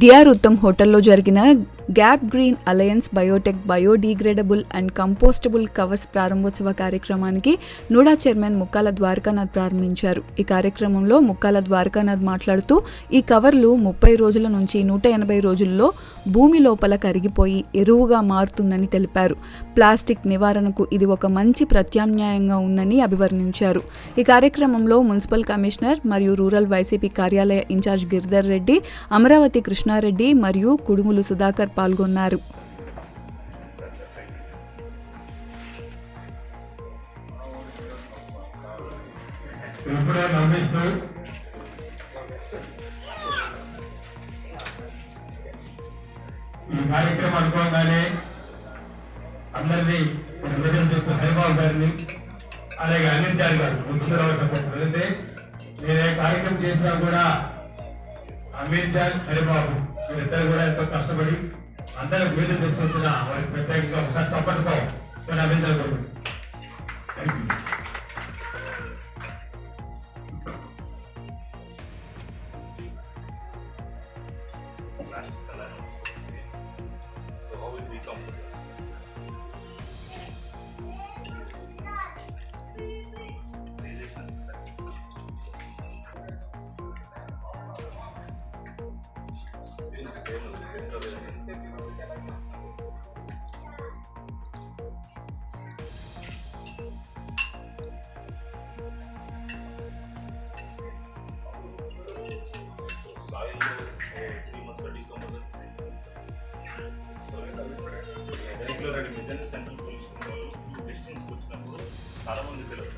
DR Uttam హోటల్లో జరిగిన gap green alliance Biotech biodegradable and compostable covers ప్రారంభోత్సవ కార్యక్రమానికి నూడా చైర్మన్ ముక్కాల ద్వారకానాథ్ ప్రారంభించారు. ఈ కార్యక్రమంలో ముక్కాల ద్వారకానాథ్ మాట్లాడుతూ ఈ కవర్లు 30 రోజుల నుంచి 180 రోజుల్లో భూమి లోపల కరిగిపోయి ఎరువుగా మారుతుందని తెలిపారు. ప్లాస్టిక్ నివారణకు ఇది ఒక మంచి ప్రత్యామ్నాయంగా ఉందని అభివర్ణించారు. ఈ కార్యక్రమంలో మున్సిపల్ కమిషనర్ మరియు రూరల్ వైసీపీ కార్యాలయ ఇన్ఛార్జ్ గిరిధర్ రెడ్డి, అమరావతి కృష్ణారెడ్డి మరియు కుడుములు సుధాకర్ పాల్గొన్నారు. ఈ కార్యక్రమం అనుకోగానే అందరినీ ప్రజలు చూస్తున్న హరిబాబు గారిని, అలాగే అనిల్ చారి గారు సపోర్ట్. అంటే నేను ఏ కార్యక్రమం చేసినా కూడా అమీర్ జాన్, హరిబాబు వీరిద్దరు కూడా ఎంతో కష్టపడి అందరూ వీళ్ళు తీసుకొచ్చిన వారికి ప్రత్యేకంగా ఒకసారి చప్పట్టుకో కొన్ని అభినందనలు. చాలా మంది తెలుసు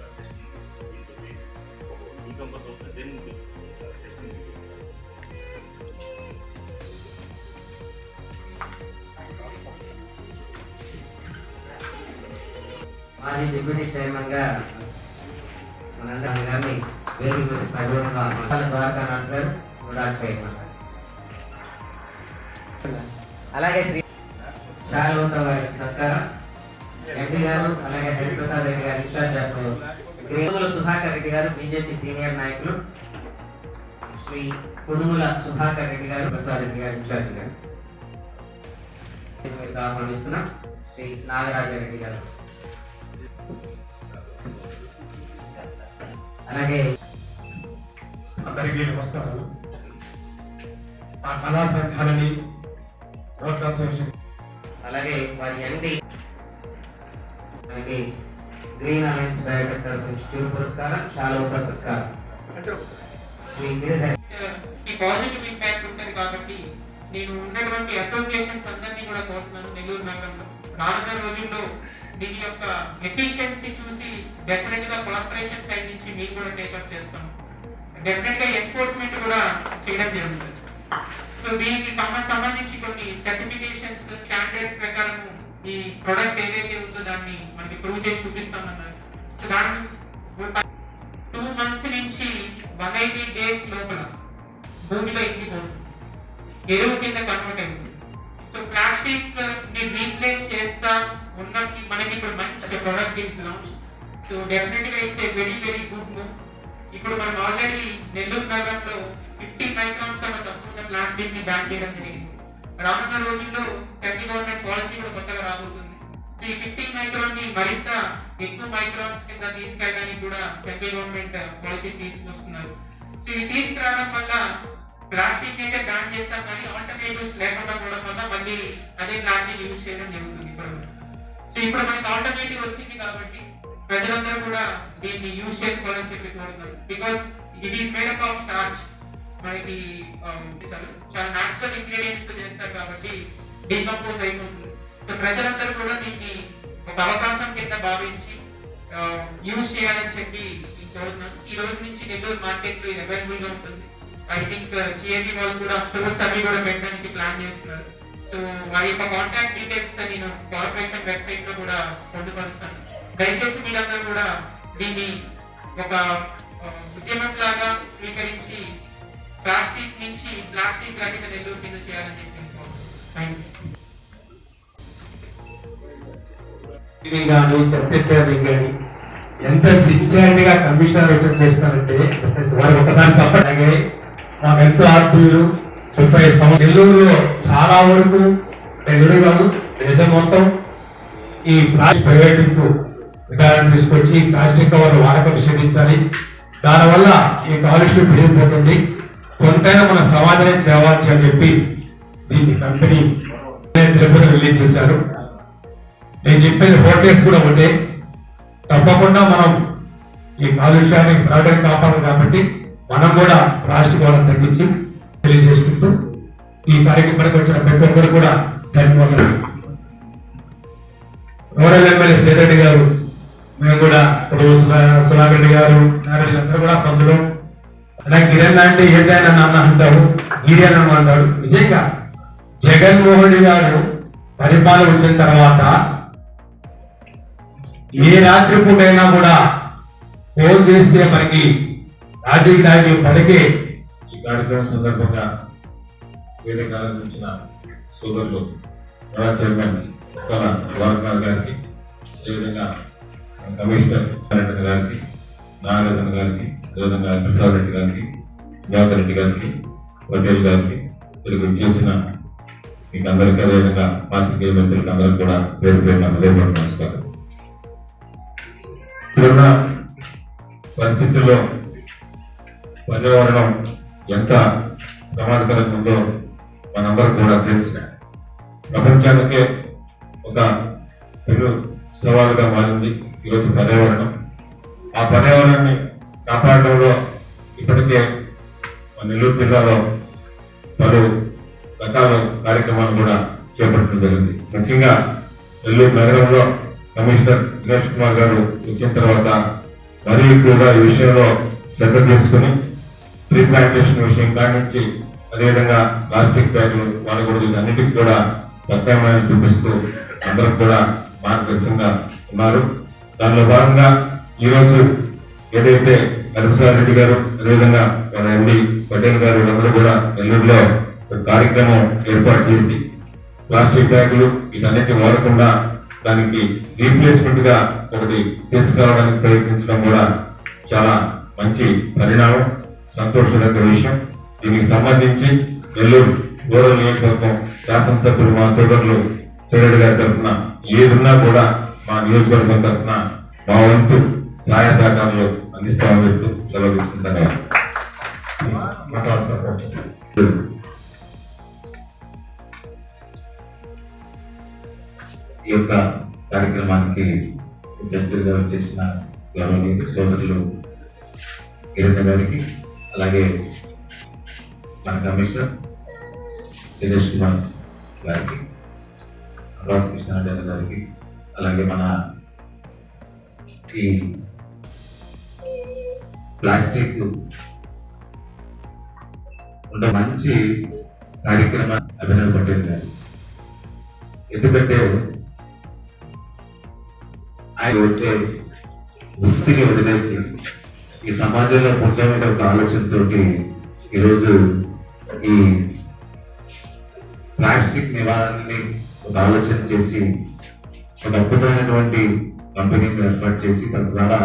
మాజీ డిప్యూటీ చైర్మన్ గా మనందరం గారిని వేదిక మీద సగౌరవంగా ద్వారకానాథ్ గారు అలాగే శ్రీ శాలవంత వారి సత్కారం ఎంపీ గారు, అలాగే హరిప్రసాద్ రెడ్డి గారు ఇన్ఛార్జ్ కుడుముల సుధాకర్ రెడ్డి గారు బీజేపీ సీనియర్ నాయకులు, శ్రీ కుడుముల సుధాకర్ రెడ్డి గారు ప్రసాద్ రెడ్డి గారు ఇన్ఛార్జ్ గారు ఆహ్వానిస్తున్నాం. శ్రీ నాగరాజరెడ్డి గారు, అలాగే అందరికీ నమస్కారాలు. ఆ కళా సంఘాలని అలాగే వారి ఎండి, అలాగే గ్రీన్ అలయన్స్ బయోటెక్ తరఫు నుంచి పురస్కారం శాలువా సత్కారం. ఈ పాజిటివ్ ఇంపాక్ట్ ఉంటుంది కాబట్టి నేను ఉన్నటువంటి అసోసియేషన్స్ అందరినీ కూడా కోరుతున్నాను. నెల్లూరు నగరంలో రానున్న రోజుల్లో దీని యొక్క ఎఫిషియన్సీ చూసి డెఫినెట్ గా కార్పొరేషన్ సైడ్ నుంచి మేము కూడా టేకప్ చేస్తాం. డెఫినెట్ గా ఎన్ఫోర్స్మెంట్ కూడా చేయడం జరుగుతుంది. సో దీనికి సంబంధించి కొన్ని సర్టిఫికేషన్స్ స్టాండర్డ్స్ ప్రకారం ఈ ప్రొడక్ట్ ఏదైతే ఉందో దాన్ని మనకి ప్రూవ్ చేసి చూపిస్తామన్నారు. సో దాన్ని 2 months నుంచి 180 days లోపల భూమిలో ఇంకిపోతుంది, ఎరువు కింద కన్వర్ట్ అవుతుంది. సో ప్లాస్టిక్ ని రీప్లేస్ చేస్తా ఉన్నట్టు మనకి ఇప్పుడు మంచి product is launch. So definite గా it's very very good move. ఇప్పుడు మనం ఆల్రెడీ నెల్లూరు నగరంలో 50 microns కన్నా తక్కువ ప్లాస్టిక్ ని బ్యాన్ చేయడం జరిగింది. రానున్న రోజుల్లో సెంట్రల్ గవర్నమెంట్ పాలసీ కూడా కొత్తగా రాబోతుంది. సో ఈ 50 micron ని మరింత ఎక్కువ మైక్రాన్స్ కింద తీసుకెళ్ళడానికి కూడా సెంట్రల్ గవర్నమెంట్ పాలసీ తీసుకొస్తున్నారు. సో ఇది తీసుకురావడం వల్ల ప్లాస్టిక్ అయితే బ్యాన్ చేస్తాం కానీ ఆల్టర్నేటివ్స్ లేకుండా పోవడం వల్ల మళ్ళీ అదే ప్లాస్టిక్ యూజ్ చేయడం జరుగుతుంది. సో ఇప్పుడు మనకి ఆల్టర్నేటివ్ వచ్చింది కాబట్టి ప్రజలందరూ కూడా దీన్ని యూజ్ చేసుకోవాలని చెప్పి కోరుతున్నారు. Because it is made up of starch, మనకి చాలా న్యాచురల్ ఇంగ్రీడియంట్స్ తో చేస్తారు కాబట్టి డీకంపోజ్ అయిపోతుంది. సో ప్రజలందరూ కూడా దీన్ని ఒక అవకాశం కింద భావించి యూజ్ చేయాలని చెప్పి కోరుతున్నాను. ఈ రోజు నుంచి నెల్లూరు మార్కెట్ లో ఇది అవైలబుల్ గా ఉంటుంది. ఐ థింక్ జిఏబీ వాళ్ళు కూడా స్టోర్స్ అవి కూడా పెట్టడానికి ప్లాన్ చేస్తున్నారు. సో వారి యొక్క కాంటాక్ట్ డీటెయిల్స్ నేను కార్పొరేషన్ వెబ్సైట్ లో కూడా పొందుపరుస్తాను. దయచేసి మీరందరూ కూడా దీన్ని ఒక ఉద్యమం లాగా స్వీకరించి ప్లాస్టిక్ నుంచి ప్లాస్టిక్ రహిత నెల్లూరు కింద చేయాలని చెప్పి చెప్పేది ఎంత సిన్సియారిటీగా కమిషనర్ వ్యక్తం చేస్తారంటే వారు ఒకసారి చెప్పండి. మాకు ఎంతో ఆత్మీయులు, 30 సంవత్సరాలు నెల్లూరులో చాలా వరకు నెల్లూరు కాదు దేశం మొత్తం ఈ ప్రైవేట్ విధానం తీసుకొచ్చి ప్లాస్టిక్ కవర్ వాడకం నిషేధించాలి. దానివల్ల ఈ కాలుష్యం పెరిగిపోతుంది. కొంతైనా మన సమాజానికి సేవ అని చెప్పి దీన్ని కంపెనీ తిరుపతి రిలీజ్ చేశారు. నేను చెప్పేది హోటల్స్ కూడా ఒకటే, తప్పకుండా మనం ఈ కాలుష్యాన్ని ప్రాణాన్ని కాపాడు కాబట్టి మనం కూడా ప్లాస్టిక్ వాళ్ళని తగ్గించి తెలియజేసుకుంటూ ఈ కార్యక్రమానికి వచ్చిన ప్రతి ఒక్కరు కూడా ధన్యవాదాలు. రూరల్ ఎమ్మెల్యే శ్రీరెడ్డి గారు, మేము కూడా ఇప్పుడు సుధాకరెడ్డి గారు, నారాయణ అందరూ కూడా సొంతలు. అలాగే గిరణ్ అంటే ఏంటైనా నాన్న అంటారు, గిరియన్ అంటారు. నిజంగా జగన్మోహన్ రెడ్డి గారు పరిపాలన వచ్చిన తర్వాత ఏ రాత్రి పూటైనా కూడా ఫోన్ చేస్తే మనకి రాజకీయ నాయకులు పలికే ఈ కార్యక్రమం సందర్భంగా వేదిక ఆరంభించిన సోదరులు గడా చైర్మన్ ముక్కాల ద్వారకానాథ్ గారికి, అదేవిధంగా కమిషనర్ గారికి, నాగరత్న గారికి, అదేవిధంగా ప్రసాద్ రెడ్డి గారికి, జాతర్ రెడ్డి గారికి, పటేల్ గారికి, ఇక్కడికి చేసిన మీకు అందరికీ, అదేవిధంగా పాత్రికేయ మిత్రులకు అందరికీ కూడా పేరు పేరున హృదయపూర్వక నమస్కారం. ఇప్పుడున్న పరిస్థితుల్లో పర్యావరణం ఎంత ప్రమాదకరంగా ఉందో మనందరం కూడా తెలుసు. ప్రపంచానికే ఒక పెను సవాలుగా మారింది ఈరోజు పర్యావరణం. ఆ పర్యావరణాన్ని కాపాడడంలో ఇప్పటికే మన నెల్లూరు జిల్లాలో పలు రకాల కార్యక్రమాలు కూడా చేపట్టడం జరిగింది. ముఖ్యంగా నెల్లూరు నగరంలో కమిషనర్ దినేష్ కుమార్ గారు వచ్చిన తర్వాత మరీ ఎక్కువగా ఈ విషయంలో శ్రద్ధ తీసుకుని ట్రీ ప్లాంటేషన్ విషయం కానించి, అదేవిధంగా ప్లాస్టిక్ బ్యాగులు వాడకూడదు, అన్నిటికీ కూడా ప్రత్యామ్నాయం చూపిస్తూ అందరూ కూడా మార్గదర్శకంగా ఉన్నారు. దానిలో భాగంగా ఈరోజు ఏదైతే ప్రసాద్ రెడ్డి గారు, అదేవిధంగా మన ఎండి పటేల్ గారు అందరూ కూడా నెల్లూరులో ఒక కార్యక్రమం ఏర్పాటు చేసి ప్లాస్టిక్ బ్యాగులు వీటన్నిటిని వాడకుండా దానికి రీప్లేస్మెంట్ గా ఒకటి తీసుకురావడానికి ప్రయత్నించడం కూడా చాలా మంచి పరిణామం, సంతోషదగ్గ విషయం. దీనికి సంబంధించి నెల్లూరు రూరల్ నియోజకవర్గం శాసనసభ్యులు మా సోదరులు శ్రీరెడ్డి గారి తరఫున ఏదున్నా కూడా మా నియోజకవర్గం తరఫున మా వంతు సహాయ సహకారాలు అందిస్తామని చెప్తూ సెలవు తీసుకుంటాను. ఈ యొక్క కార్యక్రమానికి గెస్టులుగా వచ్చేసిన గౌరవనీయ సోదరులు కిరణ్ గారికి, అలాగే మన కమిషనర్ దినేష్ కుమార్ గారికి, కృష్ణారెడ్డి గారికి, అలాగే మన ఈ ప్లాస్టిక్ ఉండే మంచి కార్యక్రమం అభినవ్ పటేల్ గారు. ఎందుకంటే ఆయన వచ్చే వృత్తిని వదిలేసి ఈ సమాజంలో పుట్టమైన ఒక ఆలోచనతో ఈరోజు ఈ ప్లాస్టిక్ నివారణని ఒక ఆలోచన చేసి ఒక అద్భుతమైనటువంటి కంపెనీని ఏర్పాటు చేసి తద్వారా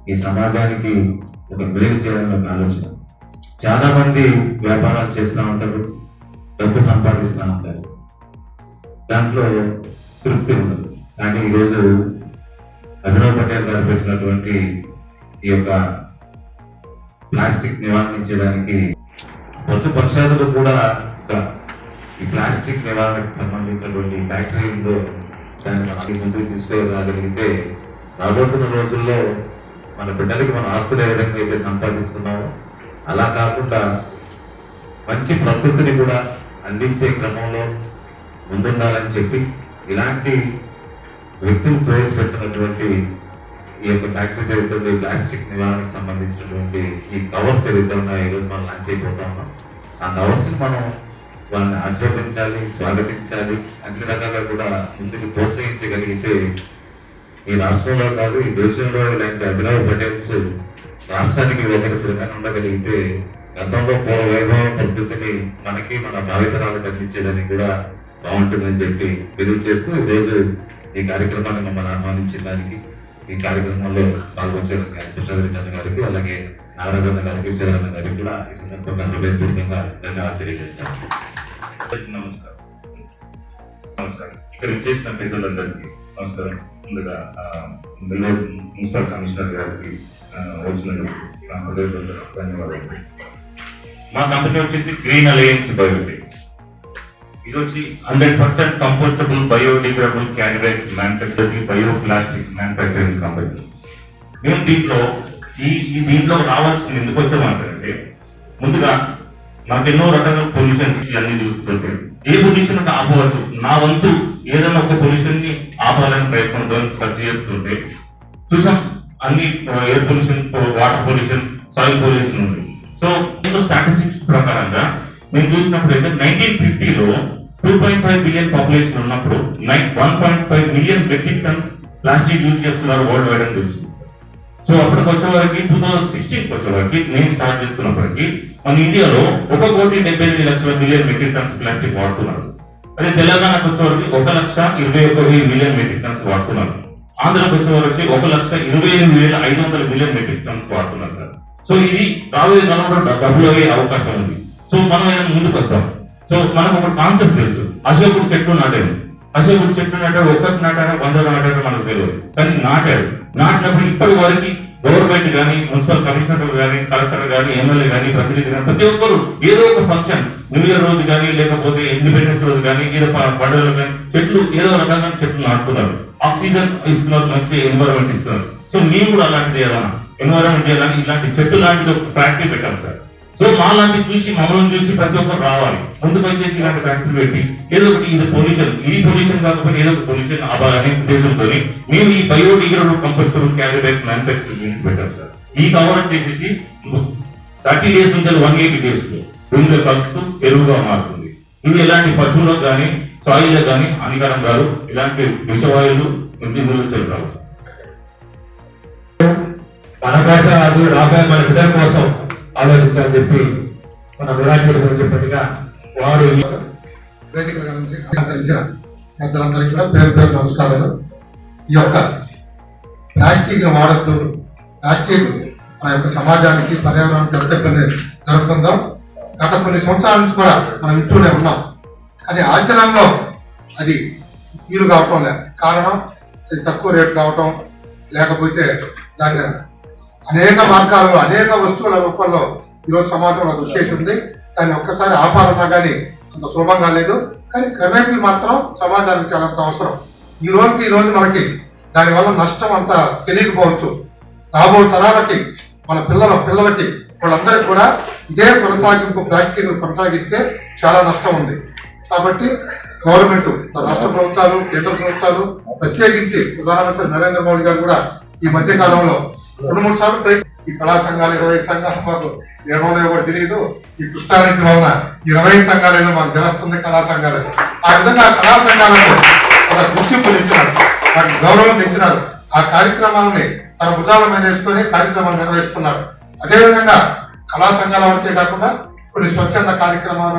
ఈ సమాజానికి ఒక మేలు చేయాలని ఒక ఆలోచన. చాలా మంది వ్యాపారాలు చేస్తూ ఉంటారు, డబ్బు సంపాదిస్తూ ఉంటారు, దాంట్లో తృప్తి ఉండదు. కానీ ఈరోజు అభినవ్ పటేల్ గారు పెట్టినటువంటి ఈ యొక్క ప్లాస్టిక్ నివారించడానికి పశు పక్షాదులు కూడా ఈ ప్లాస్టిక్ నివారణకు సంబంధించినటువంటి ఫ్యాక్టరీలో దాన్ని మనకి ముందుకు తీసుకురాగలిగితే రాబోతున్న రోజుల్లో మన బిడ్డలకి మన ఆస్తులు ఏ విధంగా అయితే సంపాదిస్తున్నామో అలా కాకుండా మంచి ప్రకృతిని కూడా అందించే క్రమంలో ముందుండాలని చెప్పి ఇలాంటి వ్యక్తులు ప్రవేశపెట్టినటువంటి ఈ యొక్క ఫ్యాక్టరీస్ ఏదైతే ప్లాస్టిక్ నివారణకు సంబంధించినటువంటి ఈ కవర్స్ ఏదైతే ఉన్నాయో ఈరోజు మనం లాంచ్ అయిపోతా ఉన్నాం. ఆ కవర్స్ మనం వాళ్ళని ఆశీర్వదించాలి, స్వాగతించాలి, అన్ని రకాలుగా కూడా ముందుకు ప్రోత్సహించగలిగితే ఈ రాష్ట్రంలో కాదు ఈ దేశంలో ఇలాంటి అభినవ్ పటేల్స్ రాష్ట్రానికి ఒకరిగా ఉండగలిగితే గతంలో పూర్వ వైభవం ప్రకృతిని మనకి మన భావితరాలకు అందించేదానికి కూడా బాగుంటుందని చెప్పి తెలియజేస్తూ ఈరోజు ఈ కార్యక్రమాన్ని మమ్మల్ని ఆహ్వానించిన దానికి ఈ కార్యక్రమంలో పాల్గొంచిన ప్రసాద్ రెడ్డి గారికి, అలాగే నాగరాజన్న గారికి, శ్రీధరన్న గారికి కూడా ఈ సందర్భంగా హృదయపూర్వకంగా ధన్యవాదాలు తెలియజేస్తాను. నమస్కారం. ఇక్కడ చేసిన పెద్దలందరికీ నమస్కారం. ముందుగా నెల్లూరు మున్సిపల్ కమిషనర్ గారికి వచ్చినందుకు నా హృదయపూర్వక ధన్యవాదాలు. మా కంపెనీ వచ్చేసి గ్రీన్ అలయన్స్ బయోటెక్. ఇది వచ్చి 100% compostable biodegradable candidates manufacturing bioplastic manufacturing company. మేము దీంట్లో రావాల్సింది ఎందుకు వచ్చామంటే, ముందుగా నాకు ఎన్నో రకాల పొల్యూషన్స్ అన్ని చూస్తుంటే ఏ పొల్యూషన్ ఆపవచ్చు, నా వంతు ఏదైనా ఒక పొల్యూషన్ ని ఆపాలని ప్రయత్నం సర్చ్ చేస్తుంటే చూసాం అన్ని air pollution, water pollution, soil pollution ఉంది. సో స్టాటిస్టిక్స్ ప్రకారంగా మేము చూసినప్పుడు అయితే 1950లో 2.5 బిలియన్ పాపులేషన్ ఉన్నప్పుడు 1.5 million metric tons plastic use చేస్తున్నారు వరల్డ్ వైడ్ అని తెలిసింది. సో అప్పటికి వచ్చే వరకు 2016 వచ్చే వరకు నేను స్టార్ట్ చేస్తున్నప్పటికీ మన ఇండియాలో 1,78,00,000 మిలియన్ మెట్రిక్ టన్స్ ప్లాస్టిక్ వాడుతున్నారు. అదే తెలంగాణకు వచ్చే వరకు 1,21,000 మిలియన్ మెట్రిక్ టన్స్ వాడుతున్నారు. ఆంధ్రకి వచ్చే వరకు 1,28,500 మిలియన్ మెట్రిక్ టన్స్ వాడుతున్నారు సార్. సో ఇది రాబోయే కాలంలో డబ్బులు అయ్యే అవకాశం ఉంది. సో మనం ఏమైనా ముందుకు వస్తాం. సో మనకు ఒక కాన్సెప్ట్ తెలుసు, అశోకుడు చెట్లు నాటాడు. అశోకుడు చెట్లు నాటాడు, ఒక్కటి నాటారా 100 నాటారా మనకు తెలియదు, కానీ నాటినప్పుడు ఇప్పటి వరకు గవర్నమెంట్ కానీ, మున్సిపల్ కమిషనర్ కానీ, కలెక్టర్ కానీ, ఎమ్మెల్యే కానీ, ప్రతినిధి కానీ ప్రతి ఒక్కరు ఏదో ఒక ఫంక్షన్, న్యూ ఇయర్ రోజు కానీ, లేకపోతే ఇండిపెండెన్స్ రోజు కానీ, ఏదో పండుగలు కానీ చెట్లు ఏదో రకంగా చెట్లు నాటుతున్నారు. ఆక్సిజన్ ఇస్తున్నారు, మంచి ఎన్వైరన్మెంట్ ఇస్తున్నారు. సో మేము కూడా అలాంటిది ఏదైనా ఎన్వైరన్మెంట్ చేయాలని ఇలాంటి చెట్టు లాంటిది ఒక ఫ్యాక్టరీ పెట్టాం సార్. సో మా లాంటి చూసి మమ్మల్ని చూసి ప్రతి ఒక్కరు రావాలి, ముందుకు వచ్చేసి ఇలాంటి ఫ్యాక్టరీ పెట్టి ఏదో ఒకటి ఇది పొల్యూషన్ కాకపోతే ఏదో ఒక పొల్యూషన్ అవ్వాలనే ఉద్దేశంతో మేము ఈ బయోడిగ్రేడబుల్ కంపోస్టబుల్ క్యాండిడేట్స్ మ్యానుఫ్యాక్చరింగ్ పెట్టాం సార్. ఈ కవర్ వచ్చేసి 30 days నుంచి 180 days భూమిలో కలుస్తూ ఎరువుగా మారుతుంది. ఇది ఎలాంటి పశువులకు కానీ, సాయిల్ కానీ హానికరం కాదు. ఇలాంటి విషవాయువులు ఇందులో రావు. మన కోసం అది రాబోయే మన బిడ్డల కోసం ఆలోచించాలని చెప్పి మన విరాజులు చెప్పినట్టుగా వారు వేదిక నుంచి పెద్దలందరికీ కూడా పేరు పేరు నమస్కారాలు. ఈ యొక్క ప్లాస్టిక్ వాడద్దు, ప్లాస్టిక్ మన యొక్క సమాజానికి, పర్యావరణానికి ఎంత ఇబ్బంది జరుగుతుందో గత కొన్ని సంవత్సరాల నుంచి కూడా మనం వింటూనే ఉన్నాం. కానీ ఆచరణలో అది వీలు కావటం లేదు. కారణం అది తక్కువ రేటు కావటం, లేకపోతే దాన్ని అనేక మార్గాలలో అనేక వస్తువుల రూపంలో ఈరోజు సమాజంలో అది వచ్చేసి ఉంది. దాన్ని ఒక్కసారి ఆపాలన్నా కానీ అంత సులభంగా లేదు. కానీ క్రమేపీ మాత్రం సమాజానికి చాలా అవసరం. ఈ రోజు మనకి దానివల్ల నష్టం అంత తెలియకపోవచ్చు. రాబో తరాలకి, మన పిల్లలకి వాళ్ళందరికీ కూడా ఇదే కొనసాగింపు ప్లాస్టిక్ కొనసాగిస్తే చాలా నష్టం ఉంది. కాబట్టి గవర్నమెంట్, రాష్ట్ర ప్రభుత్వాలు, కేంద్ర ప్రభుత్వాలు ప్రత్యేకించి ప్రధానమంత్రి నరేంద్ర మోడీ గారు కూడా ఈ మధ్య కాలంలో 2-3 సార్లు ఈ కళా సంఘాలు 20 సంఘాలు మాకు ఏమో కూడా తెలియదు. ఈ కృష్ణారెడ్డి వలన 20 సంఘాలు ఏదో మాకు తెలుస్తుంది, కళా సంఘాలు. ఆ విధంగా కళా సంఘాలకు ఒక గుర్తింపు తెచ్చినారు, వాటికి గౌరవం తెచ్చినారు. ఆ కార్యక్రమాలని తన భుజాల మీద వేసుకొని కార్యక్రమాలు నిర్వహిస్తున్నారు. అదేవిధంగా కళా సంఘాల వరకే కాకుండా కొన్ని స్వచ్ఛంద కార్యక్రమాలు,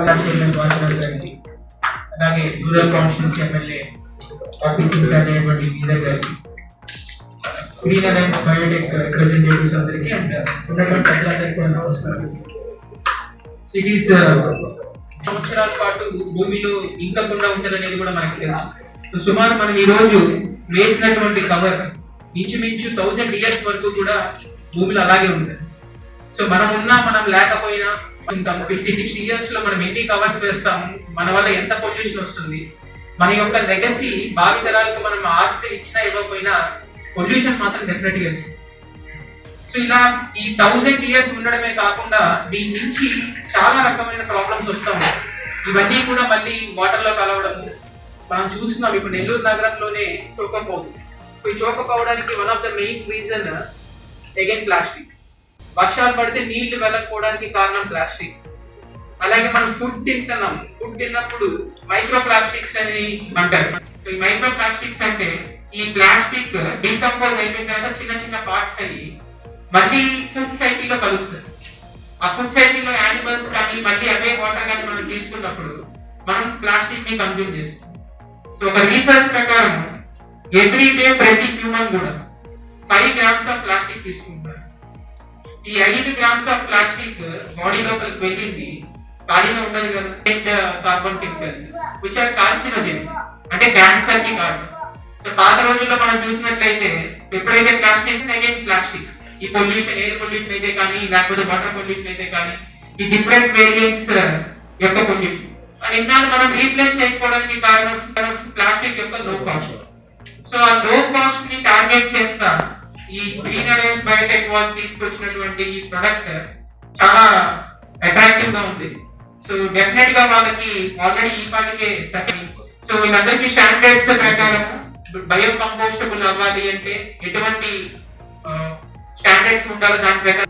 అలాగే rural constituency MLA office incharge అయినటువంటి లీడర్ గారికి, గ్రీన్ అలయన్స్ బయోటెక్ రిప్రజెంటేటివ్స్ అందరికీ అండ్ ఉన్నటువంటి ప్రజలందరికీ కూడా నమస్కారం. సిటీస్ సంవత్సరాల పాటు భూమిలో ఇంకకుండా ఉంటుందనేది కూడా మనకి తెలుసు. సుమారు మనం ఈ రోజు వేసినటువంటి కవర్ ఇంచుమించు 1000 years వరకు కూడా భూమిలో అలాగే ఉంటుంది. సో మనం లేకపోయినా 50-60 years లో మనం ఎన్ని కవర్స్ వేస్తాము, మన వల్ల ఎంత పొల్యూషన్ వస్తుంది, మన యొక్క లెగసీ భావితరాలకు మనం ఆస్తి ఇచ్చినా ఇవ్వకపోయినా పొల్యూషన్ మాత్రం డెఫినెట్గా వస్తుంది. సో ఇలా ఈ 1000 years ఉండడమే కాకుండా దీని నుంచి చాలా రకమైన ప్రాబ్లమ్స్ వస్తాయి. ఇవన్నీ కూడా మళ్ళీ వాటర్ లో కలవడం మనం చూస్తున్నాం. ఇప్పుడు నెల్లూరు నగరంలోనే చోకపోదు. సో ఈ చోకపోవడానికి one of the main reason again plastic. వర్షాలు పడితే నీళ్లు వెళ్ళకపోవడానికి కారణం ప్లాస్టిక్. అలాగే మనం ఫుడ్ తిన్నప్పుడు మైక్రో ప్లాస్టిక్స్ అని అంటారు. సో ఈ మైక్రో ప్లాస్టిక్స్ అంటే ఈ ప్లాస్టిక్ డీకంపోజ్ అయిపోయిన తర్వాత చిన్న చిన్న పార్ట్స్ అయ్యి మళ్ళీ ఫుడ్ సైకిల్ లో కలుస్తుంది. ఆ ఫుడ్ సైకిల్ లో యానిమల్స్ కానీ మళ్ళీ అవే వాటర్ కానీ మనం తీసుకున్నప్పుడు మనం ప్లాస్టిక్ ని కన్జ్యూమ్ చేస్తాం. సో ఒక రీసెర్చ్ ప్రకారం ఎవ్రీ డే ప్రతి హ్యూమన్ కూడా 5 గ్రామ్స్ ఆఫ్ ప్లాస్టిక్ తీసుకుంటున్నారు. ఈ 5 గ్రామ్స్ ఆఫ్ ప్లాస్టిక్ బాడీ లోపలికి వెళ్ళింది, ఖాళీగా ఉండదు కదా, carbon chemicals which are carcinogen, అంటే క్యాన్సర్ కి కారణం. సో పాత రోజుల్లో మనం చూసినట్లయితే ఎప్పుడైతే ప్లాస్టిక్ అగైన్ ప్లాస్టిక్, ఈ పొల్యూషన్, ఎయిర్ పొల్యూషన్ అయితే కానీ, లేకపోతే వాటర్ పొల్యూషన్ అయితే కానీ, ఈ డిఫరెంట్ వేరియంట్స్ యొక్క పొల్యూషన్ ఇన్నాళ్ళు మనం రీప్లేస్ చేసుకోవడానికి కారణం ప్లాస్టిక్ యొక్క లో కాస్ట్. సో ఆ లో కాస్ట్ ని టార్గెట్ చేస్తా ఈ గ్రీన్ అలయన్స్ బయోటెక్ వాళ్ళు తీసుకొచ్చినటువంటి ఈ ప్రొడక్ట్ చాలా అట్రాక్టివ్ గా ఉంది. సో డెఫినెట్ గా వాళ్ళకి ఆల్రెడీ ఈ పాటికే సో వీళ్ళందరికీ స్టాండర్డ్స్ ప్రకారం బయో కంపోస్టబుల్ అవ్వాలి అంటే ఎటువంటి స్టాండర్డ్స్ ఉండాలో దాని ప్రకారం